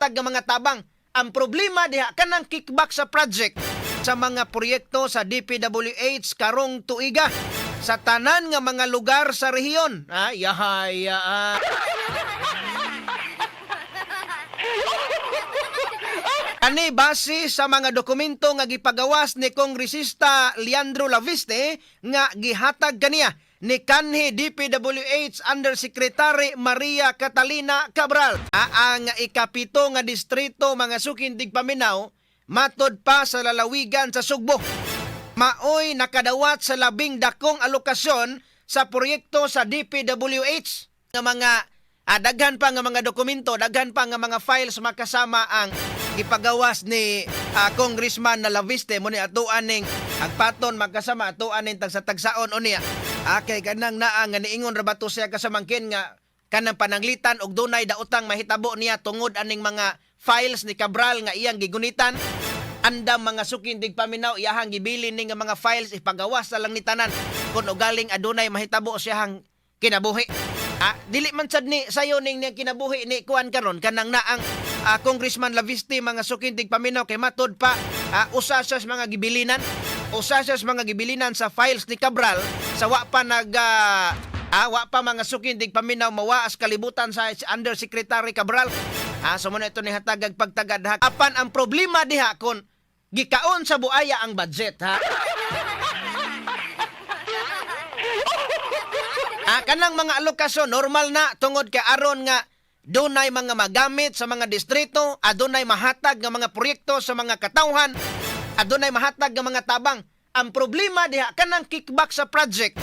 tag nga mga tabang. Ang problema diha kanang kickback sa project sa mga proyekto sa DPWH karong tuiga sa tanan nga mga lugar sa rehiyon. Yahaya. Ani base sa mga dokumento nga gipagawas ni Kongresista Leandro Laviste nga gihatag kaniya ni kanhi DPWH Undersecretary Maria Catalina Cabral. Ang ikapito nga distrito mga sukindig paminaw matod pa sa lalawigan sa Sugbo. Maoy nakadawat sa labing dakong alokasyon sa proyekto sa DPWH nga mga daghan pa nga mga dokumento, daghan pa nga mga files makasama ang ipagawas ni Congressman na Laviste mo ni atuan ning agpaton magkasama atuan ning tagsa-tagsaon unya. Kay kanang naa nga niingon ra bato siya kasamangkin nga kanang pananglitan og dunay daotang mahitabo niya tungod aning mga files ni Cabral nga iyang gigunitan. Andam mga sukindig paminaw iyahang gibilin ning mga files ipagawas na lang ni tanan kun ugaling adunay mahitabo siyang kinabuhi. Dili man sad ni sayo ning kinabuhi ni kuan karon kanang naang Congressman Laviste mga sukindig paminaw kay matod pa usa sa mga gibilinan, usa sa mga gibilinan sa files ni Cabral sa wa pa wa pa mga sukindig paminaw mawaas kalibutan sa Undersecretary Cabral. Sumo na ito ni hatagag pagtagad ha. Apan ang problema diha kon gikaon sa buaya ang budget ha. Kanang mga alokasyon normal na tungod kay aron nga dunay mga magamit sa mga distrito, adunay mahatag nga mga proyekto sa mga katawhan, adunay mahatag nga mga tabang. Ang problema diha kanang kickback sa project